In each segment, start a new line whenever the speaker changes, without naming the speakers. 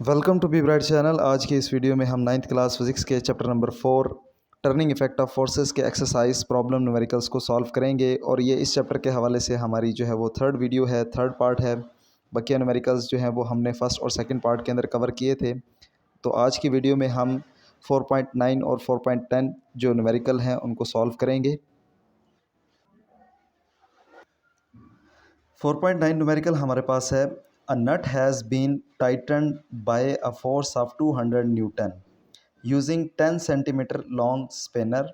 Welcome to be bright channel. आज के इस वीडियो में हम नाइन्थ क्लास फिज़िक्स के chapter number 4 turning effect of forces के एक्सरसाइज प्रॉब्लम न्यूमेरिकल्स को सॉल्व करेंगे। और ये इस चैप्टर के हवाले से हमारी जो है वो थर्ड वीडियो है, थर्ड पार्ट है। बकिया न्यूमेरिकल्स जो है वो हमने फ़र्स्ट और सेकंड पार्ट के अंदर कवर किए थे। तो आज की वीडियो में हम 4.9 और 4.10 जो न्यूमेरिकल हैं उनको सॉल्व करेंगे। 4.9 न्यूमेरिकल हमारे पास है। A nut has been tightened by a force of 200 newton using 10 centimetre long spanner.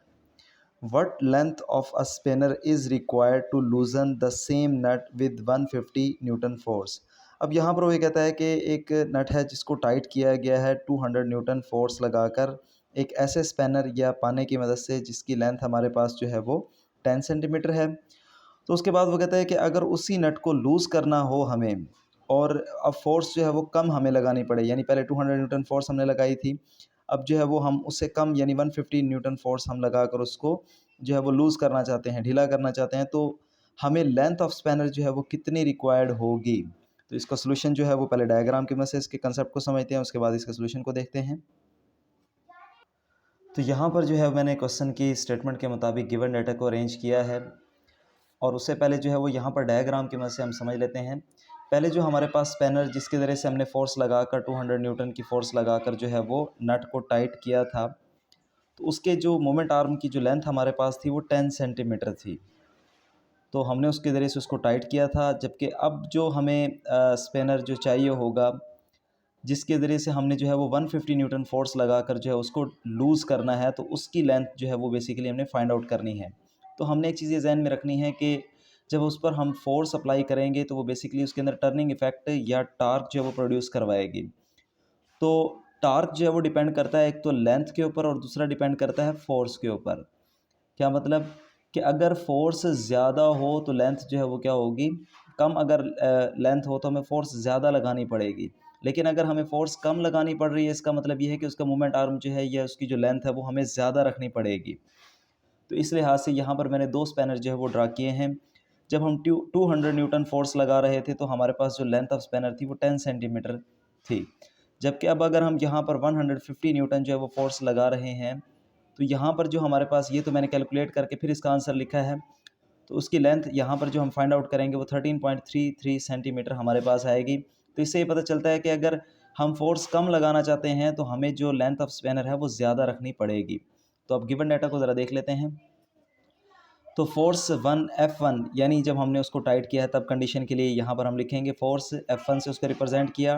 What length of a spanner is required to loosen the same nut with 150 Newton force. अब यहाँ पर वो ये कहता है कि एक नट है जिसको टाइट किया गया है 200 न्यूटन फोर्स लगाकर एक ऐसे स्पैनर या पाने की मदद से जिसकी लेंथ हमारे पास जो है वो 10 सेंटीमीटर है। तो उसके बाद वो कहता है कि अगर उसी नट को लूज़ करना हो हमें और अब फोर्स जो है वो कम हमें लगानी पड़े, यानी पहले 200 न्यूटन फोर्स हमने लगाई थी, अब जो है वो हम उससे कम यानी 150 न्यूटन फोर्स हम लगाकर उसको जो है वो लूज़ करना चाहते हैं, ढीला करना चाहते हैं, तो हमें लेंथ ऑफ स्पैनर जो है वो कितनी रिक्वायर्ड होगी। तो इसका सोल्यूशन जो है वो पहले डायग्राम की मदद से इसके कंसेप्ट को समझते हैं, उसके बाद इसका सोल्यूशन को देखते हैं। तो यहाँ पर जो है मैंने क्वेश्चन की स्टेटमेंट के मुताबिक गिवन डाटा को अरेंज किया है और उससे पहले जो है वो यहाँ पर डायग्राम की मदद से हम समझ लेते हैं। पहले जो हमारे पास स्पैनर जिसके ज़रिए से हमने फोर्स लगाकर 200 न्यूटन की फोर्स लगाकर जो है वो नट को टाइट किया था, तो उसके जो मोमेंट आर्म की जो लेंथ हमारे पास थी वो 10 सेंटीमीटर थी। तो हमने उसके ज़रिए से उसको टाइट किया था। जबकि अब जो हमें स्पैनर जो चाहिए होगा जिसके ज़रिए से हमने जो है वो 150 न्यूटन फोर्स लगाकर जो है उसको लूज़ करना है, तो उसकी लेंथ जो है वो बेसिकली हमने फाइंड आउट करनी है। तो हमने एक चीज़ ये ज़हन में रखनी है कि जब उस पर हम फोर्स अप्लाई करेंगे तो वो बेसिकली उसके अंदर टर्निंग इफेक्ट या टार्क जो है वो प्रोड्यूस करवाएगी। तो टार्क जो है वो डिपेंड करता है एक तो लेंथ के ऊपर और दूसरा डिपेंड करता है फोर्स के ऊपर। क्या मतलब कि अगर फोर्स ज़्यादा हो तो लेंथ जो है वो क्या होगी, कम। अगर लेंथ हो तो हमें फोर्स ज़्यादा लगानी पड़ेगी। लेकिन अगर हमें फोर्स कम लगानी पड़ रही है, इसका मतलब ये है कि उसका मोमेंट आर्म जो है या उसकी जो लेंथ है वो हमें ज़्यादा रखनी पड़ेगी। तो इस लिहाज से यहाँ पर मैंने दो स्पैनर जो है वो ड्रा किए हैं। जब हम 200 न्यूटन फोर्स लगा रहे थे तो हमारे पास जो लेंथ ऑफ स्पैनर थी वो 10 सेंटीमीटर थी। जबकि अब अगर हम यहाँ पर 150 न्यूटन जो है वो फोर्स लगा रहे हैं, तो यहाँ पर जो हमारे पास, ये तो मैंने कैलकुलेट करके फिर इसका आंसर लिखा है, तो उसकी लेंथ यहाँ पर जो हम फाइंड आउट करेंगे वो 13.33 सेंटीमीटर हमारे पास आएगी। तो इससे ये पता चलता है कि अगर हम फोर्स कम लगाना चाहते हैं तो हमें जो लेंथ ऑफ स्पैनर है वो ज़्यादा रखनी पड़ेगी। तो अब गिवन डाटा को ज़रा देख लेते हैं। तो फोर्स F1 यानी जब हमने उसको टाइट किया है तब कंडीशन के लिए यहाँ पर हम लिखेंगे फोर्स F1 से उसको रिप्रेजेंट किया,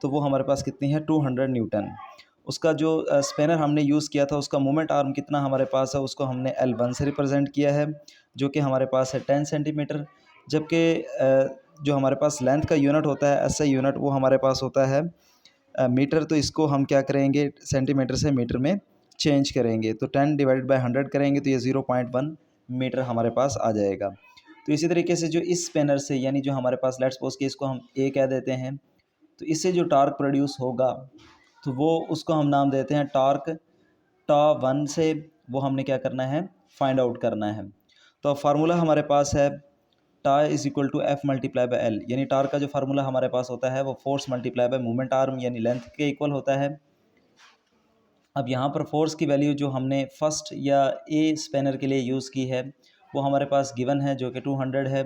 तो वो हमारे पास कितनी है 200 न्यूटन। उसका जो स्पेनर हमने यूज़ किया था उसका मोमेंट आर्म कितना हमारे पास है, उसको हमने L1 से रिप्रेजेंट किया है जो कि हमारे पास है 10 सेंटीमीटर। जबकि जो हमारे पास लेंथ का यूनिट होता है SI यूनिट, वो हमारे पास होता है मीटर। तो इसको हम क्या करेंगे, सेंटीमीटर से मीटर में चेंज करेंगे। तो 10 डिवाइडेड बाय 100 करेंगे तो ये 0.1 मीटर हमारे पास आ जाएगा। तो इसी तरीके से जो इस स्पेनर से, यानी जो हमारे पास लेट्स सपोज कि इसको हम ए कह देते हैं, तो इससे जो टार्क प्रोड्यूस होगा तो वो उसको हम नाम देते हैं टार्क। टा वन से वो हमने क्या करना है, फाइंड आउट करना है। तो अब फार्मूला हमारे पास है tau is equal to F multiply by L, यानी टार्क का जो फार्मूला हमारे पास होता है वो force multiply by moment arm यानी लेंथ के इक्वल होता है। अब यहाँ पर फोर्स की वैल्यू जो हमने फर्स्ट या ए स्पेनर के लिए यूज़ की है वो हमारे पास गिवन है जो कि 200 है।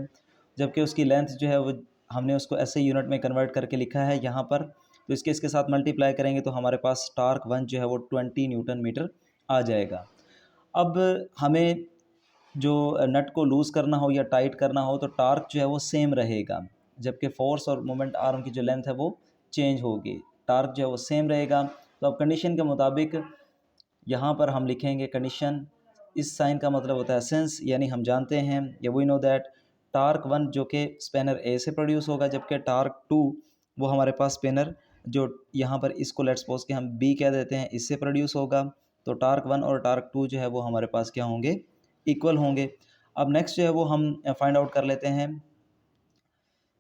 जबकि उसकी लेंथ जो है वो हमने उसको ऐसे यूनिट में कन्वर्ट करके लिखा है यहाँ पर। तो इसके साथ मल्टीप्लाई करेंगे तो हमारे पास टार्क 1 जो है वो 20 न्यूटन मीटर आ जाएगा। अब हमें जो नट को लूज़ करना हो या टाइट करना हो तो टार्क जो है वो सेम रहेगा, जबकि फोर्स और मोमेंट आर्म की जो लेंथ है वो चेंज होगी। टार्क जो है वो सेम रहेगा। तो अब कंडीशन के मुताबिक यहाँ पर हम लिखेंगे कंडीशन, इस साइन का मतलब होता है सेंस, यानी हम जानते हैं या वी नो दैट टार्क 1 जो कि स्पेनर ए से प्रोड्यूस होगा, जबकि टार्क 2 वो हमारे पास स्पेनर जो यहाँ पर इसको लेट्स सपोज कि हम बी कह देते हैं, इससे प्रोड्यूस होगा। तो टार्क 1 और टार्क 2 जो है वो हमारे पास क्या होंगे, इक्वल होंगे। अब नेक्स्ट जो है वो हम फाइंड आउट कर लेते हैं।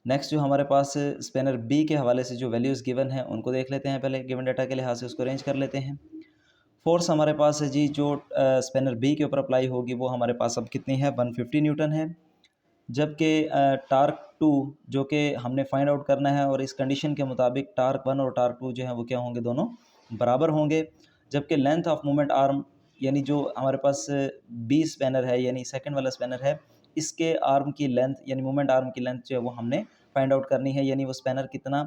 नेक्स्ट जो हमारे पास स्पेनर बी के हवाले से जो वैल्यूज़ गिवन है उनको देख लेते हैं। पहले गिवन डाटा के लिहाज से उसको अरेंज कर लेते हैं। फोर्स हमारे पास है जी जो स्पेनर बी के ऊपर अप्लाई होगी वो हमारे पास अब कितनी है, 150 न्यूटन है। जबकि टार्क 2 जो कि हमने फाइंड आउट करना है, और इस कंडीशन के मुताबिक टार्क 1 और टार्क 2 जो है वो क्या होंगे, दोनों बराबर होंगे। जबकि लेंथ ऑफ मूवमेंट आर्म यानी जो हमारे पास बी स्पैनर है यानी सेकंड वाला स्पैनर है, इसके आर्म की लेंथ यानी मूवमेंट आर्म की लेंथ जो है वो हमने फाइंड आउट करनी है, यानी वो स्पैनर कितना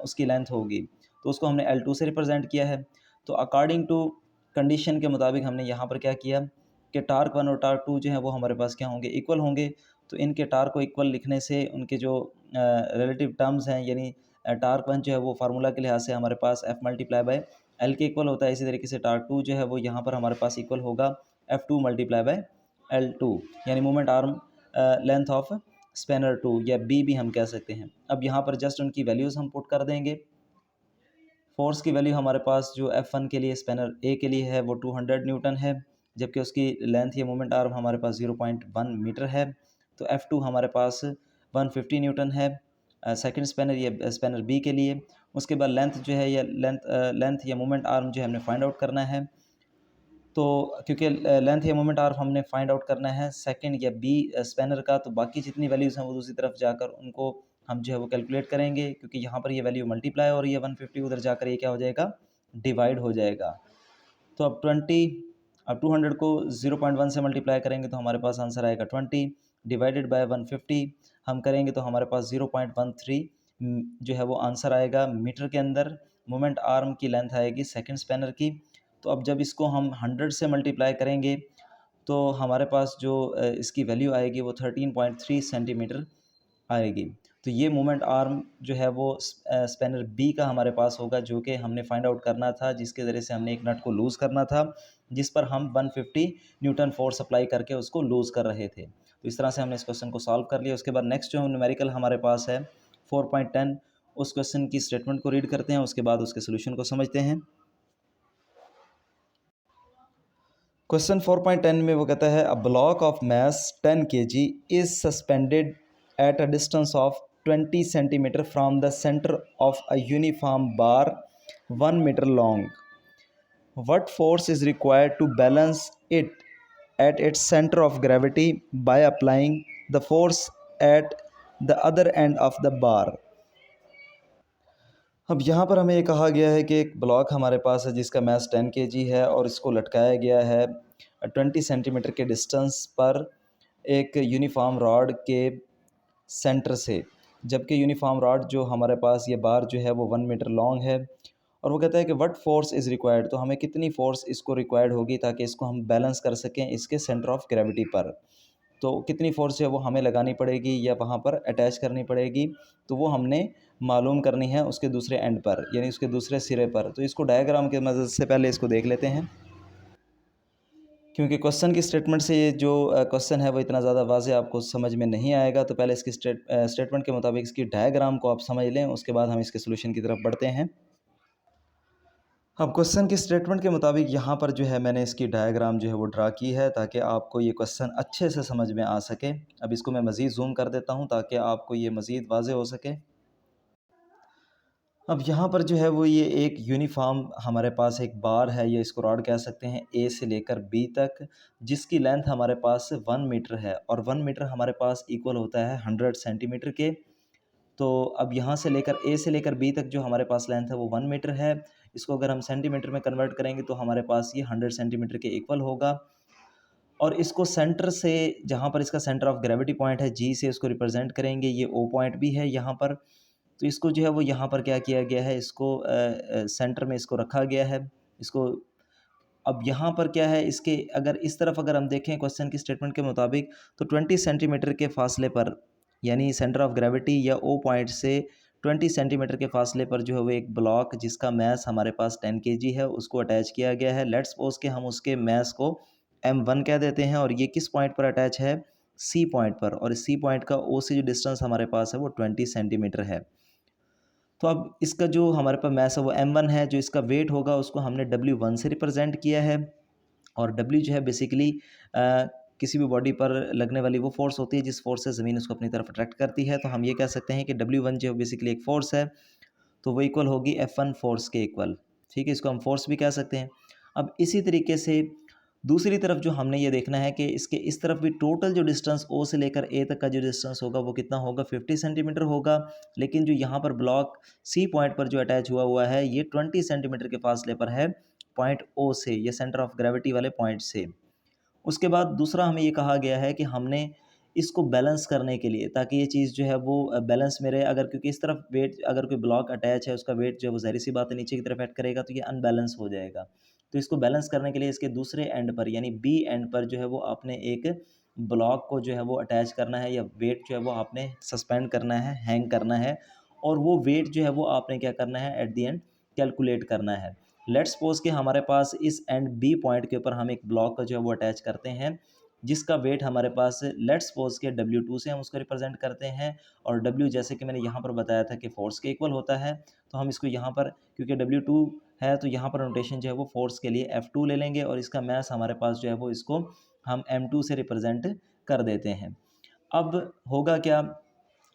उसकी लेंथ होगी, तो उसको हमने L2 से रिप्रेजेंट किया है। तो अकॉर्डिंग टू कंडीशन के मुताबिक हमने यहाँ पर क्या किया कि टार्क 1 और टार्क 2 जो है वो हमारे पास क्या होंगे, इक्वल होंगे। तो इनके टार्क को इक्वल लिखने से उनके जो रिलेटिव टर्म्स हैं, यानी टार्क 1 जो है वो फार्मूला के लिहाज से हमारे पास F मल्टीप्लाई बाय एल के इक्वल होता है। इसी तरीके से टार्क 2 जो है वो यहाँ पर हमारे पास इक्वल होगा F2 मल्टीप्लाई बाय L2, यानी movement arm length of spanner 2, या बी भी हम कह सकते हैं। अब यहाँ पर जस्ट उनकी वैल्यूज़ हम पुट कर देंगे। फोर्स की वैल्यू हमारे पास जो F1 के लिए स्पैनर ए के लिए है वो 200 न्यूटन है, जबकि उसकी लेंथ या मोमेंट आर्म हमारे पास 0.1 मीटर है। तो F2 हमारे पास 150 न्यूटन है सेकंड स्पैनर या स्पैनर बी के लिए। उसके बाद लेंथ जो है या लेंथ या मोमेंट आर्म जो है हमने फाइंड आउट करना है। तो क्योंकि लेंथ या मोमेंट आर्म हमने फाइंड आउट करना है सेकंड या बी स्पैनर का, तो बाकी जितनी वैल्यूज़ हैं वो दूसरी तरफ जाकर उनको हम जो है वो कैलकुलेट करेंगे, क्योंकि यहाँ पर ये वैल्यू मल्टीप्लाई और ये 150 उधर जाकर ये क्या हो जाएगा, डिवाइड हो जाएगा। तो अब 200 को 0.1 से मल्टीप्लाई करेंगे तो हमारे पास आंसर आएगा 20, डिवाइडेड बाय 150 हम करेंगे तो हमारे पास 0.13 जो है वो आंसर आएगा मीटर के अंदर। मोमेंट आर्म की लेंथ आएगी सेकंड स्पैनर की। तो अब जब इसको हम 100 से मल्टीप्लाई करेंगे तो हमारे पास जो इसकी वैल्यू आएगी वो 13.3 सेंटीमीटर आएगी। तो ये मोमेंट आर्म जो है वो स्पैनर बी का हमारे पास होगा, जो कि हमने फाइंड आउट करना था, जिसके ज़रिए से हमने एक नट को लूज़ करना था, जिस पर हम 150 न्यूटन फोर्स अप्लाई करके उसको लूज़ कर रहे थे। तो इस तरह से हमने इस क्वेश्चन को सॉल्व कर लिया। उसके बाद नेक्स्ट जो न्यूमेरिकल हमारे पास है 4.10, उस क्वेश्चन की स्टेटमेंट को रीड करते हैं, उसके बाद उसके सोल्यूशन को समझते हैं। क्वेश्चन 4.10 में वो कहता है, a block of mass 10 kg is suspended at a distance of 20 centimetre from the centre of a uniform bar 1 metre long. What force is required to balance it at its center of gravity by applying the force at the other end of the bar? अब यहाँ पर हमें ये कहा गया है कि एक ब्लॉक हमारे पास है जिसका मास 10 kg है और इसको लटकाया गया है 20 सेंटीमीटर के डिस्टेंस पर एक यूनिफॉर्म रॉड के सेंटर से, जबकि यूनिफॉर्म रॉड जो हमारे पास ये बार जो है वो 1 मीटर लॉन्ग है। और वो कहता है कि व्हाट फोर्स इज़ रिक्वायर्ड, तो हमें कितनी फ़ोर्स इसको रिक्वायर्ड होगी ताकि इसको हम बैलेंस कर सकें इसके सेंटर ऑफ ग्रेविटी पर। तो कितनी फ़ोर्स है वो हमें लगानी पड़ेगी या वहाँ पर अटैच करनी पड़ेगी, तो वो हमने मालूम करनी है उसके दूसरे एंड पर, यानी उसके दूसरे सिरे पर। तो इसको डायग्राम की मदद से पहले इसको देख लेते हैं, क्योंकि क्वेश्चन की स्टेटमेंट से ये जो क्वेश्चन है वो इतना ज़्यादा वाज़ेह आपको समझ में नहीं आएगा। तो पहले इसकी स्टेटमेंट के मुताबिक इसकी डायग्राम को आप समझ लें, उसके बाद हम इसके सोल्यूशन की तरफ बढ़ते हैं। अब क्वेश्चन की स्टेटमेंट के मुताबिक यहाँ पर जो है मैंने इसकी डायग्राम जो है वो ड्रा की है ताकि आपको ये क्वेश्चन अच्छे से समझ में आ सके। अब इसको मैं मज़ीद जूम कर देता हूँ ताकि आपको ये मज़ीद वाज़ेह हो सके। अब यहाँ पर जो है वो ये एक यूनिफॉर्म हमारे पास एक बार है, या इसको रॉड कह सकते हैं, ए से लेकर बी तक, जिसकी लेंथ हमारे पास 1 मीटर है और 1 मीटर हमारे पास इक्वल होता है 100 सेंटीमीटर के। तो अब यहाँ से लेकर ए से लेकर बी तक जो हमारे पास लेंथ है वो 1 मीटर है। इसको अगर हम सेंटीमीटर में कन्वर्ट करेंगे तो हमारे पास ये 100 सेंटीमीटर के इक्वल होगा। और इसको सेंटर से, जहाँ पर इसका सेंटर ऑफ ग्रेविटी पॉइंट है, जी से इसको रिप्रेजेंट करेंगे, ये ओ पॉइंट भी है यहाँ पर। तो इसको जो है वो यहाँ पर क्या किया गया है, इसको सेंटर में इसको रखा गया है इसको। अब यहाँ पर क्या है, इसके अगर इस तरफ अगर हम देखें क्वेश्चन की स्टेटमेंट के मुताबिक, तो 20 सेंटीमीटर के फासले पर, यानी सेंटर ऑफ ग्रेविटी या ओ पॉइंट से 20 सेंटीमीटर के फासले पर जो है वो एक ब्लॉक जिसका मैस हमारे पास 10 kg है उसको अटैच किया गया है। लेट्स सपोज कि हम उसके मैस को M1 कह देते हैं, और ये किस पॉइंट पर अटैच है, सी पॉइंट पर, और सी पॉइंट का ओ से जो डिस्टेंस हमारे पास है वो 20 सेंटीमीटर है। तो अब इसका जो हमारे पास मैस है वो M1 है, जो इसका वेट होगा उसको हमने W1 से रिप्रेजेंट किया है। और W जो है बेसिकली किसी भी बॉडी पर लगने वाली वो फोर्स होती है जिस फोर्स से ज़मीन उसको अपनी तरफ अट्रैक्ट करती है। तो हम ये कह सकते हैं कि W1 जो बेसिकली एक फ़ोर्स है, तो वो इक्वल होगी F1 फोर्स के इक्वल। ठीक है, इसको हम फोर्स भी कह सकते हैं। अब इसी तरीके से दूसरी तरफ जो हमने ये देखना है कि इसके इस तरफ भी टोटल जो डिस्टेंस ओ से लेकर ए तक का जो डिस्टेंस होगा वो कितना होगा, 50 सेंटीमीटर होगा। लेकिन जो यहाँ पर ब्लॉक सी पॉइंट पर जो अटैच हुआ हुआ है ये 20 सेंटीमीटर के फासले पर है पॉइंट ओ से, ये सेंटर ऑफ ग्रेविटी वाले पॉइंट से। उसके बाद दूसरा हमें ये कहा गया है कि हमने इसको बैलेंस करने के लिए, ताकि ये चीज़ जो है वो बैलेंस में रहे, अगर क्योंकि इस तरफ वेट, अगर कोई ब्लॉक अटैच है उसका वेट जो है वो ज़ाहिर सी बात है नीचे की तरफ ऐड करेगा तो ये अनबैलेंस हो जाएगा। तो इसको बैलेंस करने के लिए इसके दूसरे एंड पर यानी बी एंड पर जो है वो आपने एक ब्लॉक को जो है वो अटैच करना है, या वेट जो है वो आपने सस्पेंड करना है, हैंग करना है, और वो वेट जो है वो आपने क्या करना है एट द एंड कैलकुलेट करना है। लेट्स सपोज कि हमारे पास इस एंड बी पॉइंट के ऊपर हम एक ब्लॉक का जो है वो अटैच करते हैं, जिसका वेट हमारे पास लेट्स सपोज के W2 से हम उसको रिप्रेजेंट करते हैं, और W जैसे कि मैंने यहाँ पर बताया था कि फोर्स के इक्वल होता है, तो हम इसको यहाँ पर क्योंकि W2 है तो यहाँ पर नोटेशन जो है वो फोर्स के लिए F2 ले लेंगे, और इसका मैस हमारे पास जो है वो इसको हम M2 से रिप्रेजेंट कर देते हैं। अब होगा क्या,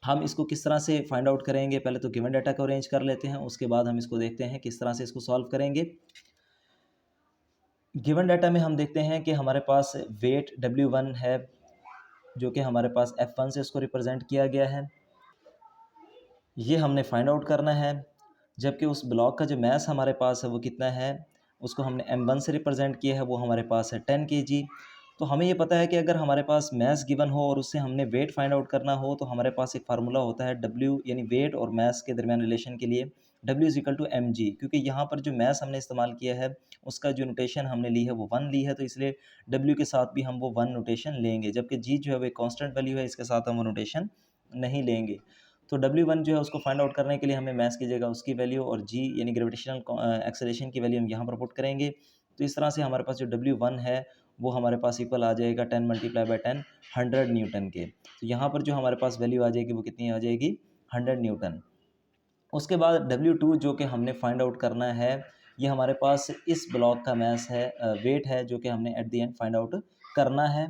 हम इसको किस तरह से फाइंड आउट करेंगे, पहले तो गिवन डाटा को अरेंज कर लेते हैं, उसके बाद हम इसको देखते हैं किस तरह से इसको सॉल्व करेंगे। गिवन डाटा में हम देखते हैं कि हमारे पास वेट W1 है, जो कि हमारे पास F1 से इसको रिप्रेजेंट किया गया है, ये हमने फाइंड आउट करना है। जबकि उस ब्लॉक का जो मैस हमारे पास है वो कितना है, उसको हमने M1 से रिप्रेजेंट किया है, वो हमारे पास है 10 kg। तो हमें ये पता है कि अगर हमारे पास मैस गिवन हो और उससे हमने वेट फाइंड आउट करना हो तो हमारे पास एक फार्मूला होता है W यानी वेट और मैस के दरमियान रिलेशन के लिए, W is equal to mg। क्योंकि यहाँ पर जो मैस हमने इस्तेमाल किया है उसका जो नोटेशन हमने ली है वो 1 ली है, तो इसलिए W के साथ भी हम वो 1 नोटेशन लेंगे, जबकि g जो है वो कॉन्स्टेंट वैल्यू है, इसके साथ हम वो नोटेशन नहीं लेंगे। तो W1 जो है उसको फाइंड आउट करने के लिए हमें मैस की जगह उसकी वैल्यू और g यानी ग्रेविटेशनल एक्सेलरेशन की वैल्यू हम यहाँ पर पुट करेंगे। तो इस तरह से हमारे पास जो W1 है वो हमारे पास इक्वल आ जाएगा 10 मल्टीप्लाई बाई 10 100 न्यूटन के। तो यहाँ पर जो हमारे पास वैल्यू आ जाएगी वो कितनी आ जाएगी, 100 न्यूटन। उसके बाद W2 जो कि हमने फाइंड आउट करना है, ये हमारे पास इस ब्लॉक का मैस है, वेट है, जो कि हमने at the end find out करना है।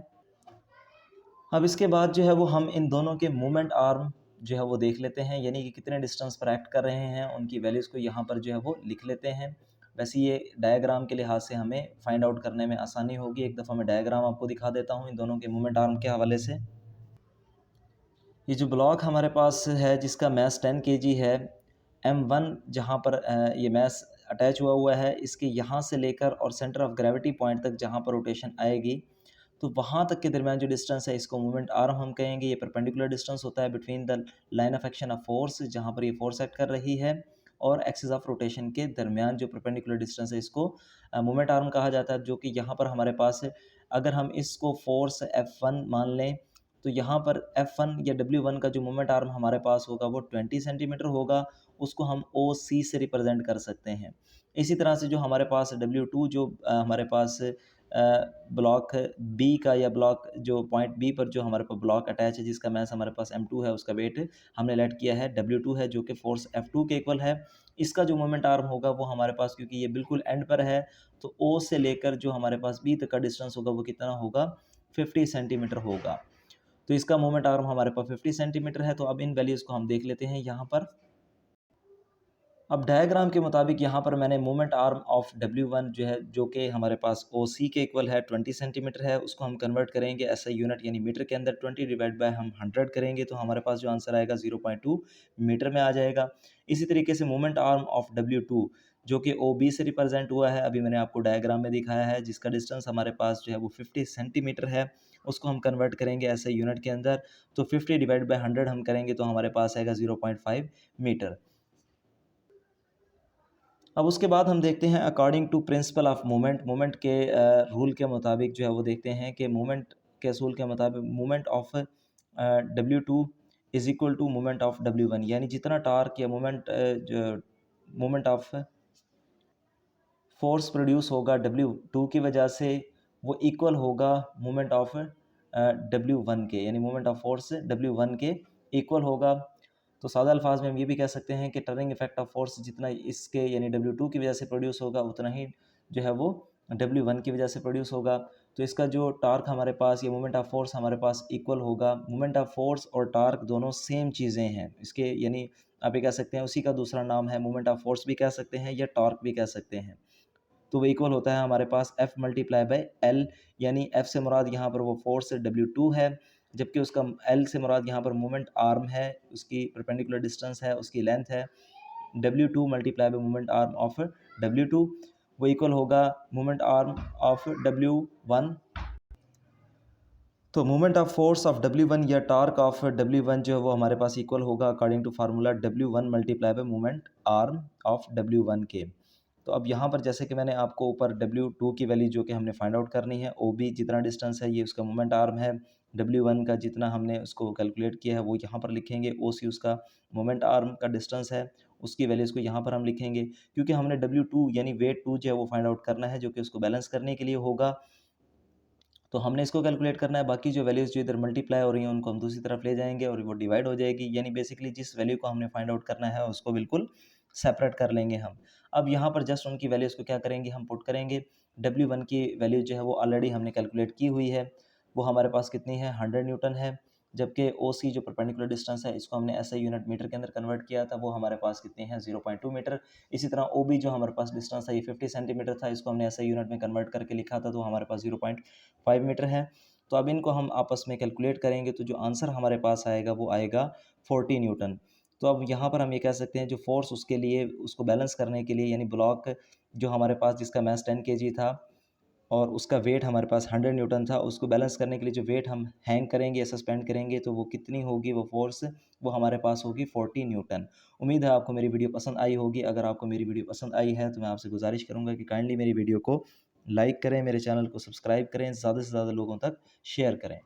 अब इसके बाद जो है वो हम इन दोनों के मोमेंट आर्म जो है वो देख लेते हैं, यानी कि कितने डिस्टेंस पर एक्ट कर रहे हैं, उनकी वैल्यूज़ को यहाँ पर जो है वो लिख लेते हैं। वैसे ये डायग्राम के लिहाज से हमें फाइंड आउट करने में आसानी होगी। एक दफ़ा मैं डायग्राम आपको दिखा देता हूँ इन दोनों के मोमेंट आर्म के हवाले से। ये जो ब्लॉक हमारे पास है जिसका मैस 10 kg है, M1 जहाँ पर ये मैस अटैच हुआ है, इसके यहाँ से लेकर और सेंटर ऑफ ग्रेविटी पॉइंट तक जहाँ पर रोटेशन आएगी, तो वहाँ तक के दरमियान जो डिस्टेंस है इसको मोमेंट आर्म हम कहेंगे। ये परपेंडिकुलर डिस्टेंस होता है between the line of action of force, जहाँ पर ये फोर्स एक्ट कर रही है, और एक्सिस ऑफ रोटेशन के दरमियान जो परपेंडिकुलर डिस्टेंस है इसको मोमेंट आर्म कहा जाता है। जो कि यहाँ पर हमारे पास अगर हम इसको फोर्स F1 मान लें, तो यहाँ पर F1 या W1 का जो मोमेंट आर्म हमारे पास होगा वो 20 सेंटीमीटर होगा, उसको हम OC से रिप्रेजेंट कर सकते हैं। इसी तरह से जो हमारे पास W2 जो हमारे पास ब्लॉक बी का, या ब्लॉक जो पॉइंट बी पर जो हमारे पास ब्लॉक अटैच है जिसका मैस हमारे पास M2 है, उसका वेट हमने लेट किया है W2 है, जो कि फोर्स F2 के इक्वल है। इसका जो मोमेंट आर्म होगा वो हमारे पास, क्योंकि ये बिल्कुल एंड पर है, तो O से लेकर जो हमारे पास बी तक का डिस्टेंस होगा वो कितना होगा, 50 सेंटीमीटर होगा। तो इसका मोमेंट आर्म हमारे पास 50 सेंटीमीटर है। तो अब इन वैल्यूज़ को हम देख लेते हैं यहाँ पर। अब डायग्राम के मुताबिक यहाँ पर मैंने मोमेंट आर्म ऑफ W1 जो है, जो कि हमारे पास OC के इक्वल है, 20 सेंटीमीटर है, उसको हम कन्वर्ट करेंगे ऐसा यूनिट यानी मीटर के अंदर, 20 डिवाइड बाय हम 100 करेंगे तो हमारे पास जो आंसर आएगा 0.2 मीटर में आ जाएगा। इसी तरीके से मोमेंट आर्म ऑफ W2 जो कि OB से रिप्रेजेंट हुआ है, अभी मैंने आपको डायग्राम में दिखाया है, जिसका डिस्टेंस हमारे पास जो है वो 50 सेंटीमीटर है, उसको हम कन्वर्ट करेंगे ऐसे यूनिट के अंदर, तो 50 डिवाइड बाय 100 हम करेंगे तो हमारे पास आएगा 0.5 मीटर। अब उसके बाद हम देखते हैं according to principle of moment, moment के रूल के मुताबिक जो है वो देखते हैं कि मोमेंट के असूल के मुताबिक moment of W2 is equal to moment of W1, यानी जितना टार्क या जो मोमेंट ऑफ फोर्स प्रोड्यूस होगा W2 की वजह से, वो इक्वल होगा मोमेंट ऑफ W1 के, यानी मोमेंट ऑफ फोर्स W1 के इक्वल होगा। तो सादा अल्फाज में हम ये भी कह सकते हैं कि टर्निंग इफेक्ट ऑफ फोर्स जितना इसके यानी W2 की वजह से प्रोड्यूस होगा, उतना ही जो है वो W1 की वजह से प्रोड्यूस होगा। तो इसका जो टार्क हमारे पास, ये मोमेंट ऑफ फोर्स हमारे पास इक्वल होगा। मोमेंट ऑफ फोर्स और टार्क दोनों सेम चीज़ें हैं इसके, यानी आप ये कह सकते हैं उसी का दूसरा नाम है, मोमेंट ऑफ फोर्स भी कह सकते हैं या टॉर्क भी कह सकते हैं। तो वो इक्वल होता है हमारे पास F मल्टीप्लाई बाय L, यानी F से मुराद यहाँ पर वो फोर्स W2 है, जबकि उसका L से मुराद यहाँ पर मोमेंट आर्म है, उसकी परपेंडिकुलर डिस्टेंस है, उसकी लेंथ है। W2 multiply by moment arm of W2 वो इक्वल होगा मोमेंट आर्म ऑफ W1। तो moment of force of W1 या टार्क ऑफ W1 जो है वो हमारे पास इक्वल होगा according to formula W1 multiply by moment arm of W1 के। तो अब यहाँ पर जैसे कि मैंने आपको ऊपर W2 की वैल्यू जो कि हमने फाइंड आउट करनी है, OB जितना डिस्टेंस है ये उसका मोमेंट आर्म है, W1 का जितना हमने उसको कैलकुलेट किया है वो यहाँ पर लिखेंगे, OC उसका मोमेंट आर्म का डिस्टेंस है, उसकी वैल्यूज़ को यहाँ पर हम लिखेंगे, क्योंकि हमने W2 यानी वेट 2 जो है वो फाइंड आउट करना है, जो कि उसको बैलेंस करने के लिए होगा। तो हमने इसको कैलकुलेट करना है, बाकी जो वैल्यूज़ जो इधर मल्टीप्लाई हो रही हैं उनको हम दूसरी तरफ ले जाएंगे और वो डिवाइड हो जाएगी, यानी बेसिकली जिस वैल्यू को हमने फाइंड आउट करना है उसको बिल्कुल सेपरेट कर लेंगे हम। अब यहाँ पर जस्ट उनकी वैल्यूज़ को क्या करेंगे, हम पुट करेंगे। W1 की वैल्यू जो है वो ऑलरेडी हमने कैलकुलेट की हुई है, वो हमारे पास कितनी है, 100 न्यूटन है, जबकि OC जो परपेंडिकुलर डिस्टेंस है इसको हमने SI यूनिट मीटर के अंदर कन्वर्ट किया था, वो हमारे पास कितनी है, 0.2 मीटर। इसी तरह OB जो हमारे पास डिस्टेंस है ये 50 सेंटीमीटर था, इसको हमने SI यूनिट में कन्वर्ट करके लिखा था, तो हमारे पास 0.5 मीटर है। तो अब इनको हम आपस में कैलकुलेट करेंगे तो जो आंसर हमारे पास आएगा वो आएगा 40 न्यूटन। तो अब यहाँ पर हम ये कह सकते हैं जो फोर्स उसके लिए उसको बैलेंस करने के लिए, यानी ब्लॉक जो हमारे पास जिसका मास 10 kg था और उसका वेट हमारे पास 100 न्यूटन था, उसको बैलेंस करने के लिए जो वेट हम हैंग करेंगे या सस्पेंड करेंगे तो वो कितनी होगी, वो फोर्स वो हमारे पास होगी 40 न्यूटन। उम्मीद है आपको मेरी वीडियो पसंद आई होगी। अगर आपको मेरी वीडियो पसंद आई है तो मैं आपसे गुजारिश करूँगा कि काइंडली मेरी वीडियो को लाइक करें, मेरे चैनल को सब्सक्राइब करें, ज़्यादा से ज़्यादा लोगों तक शेयर करें।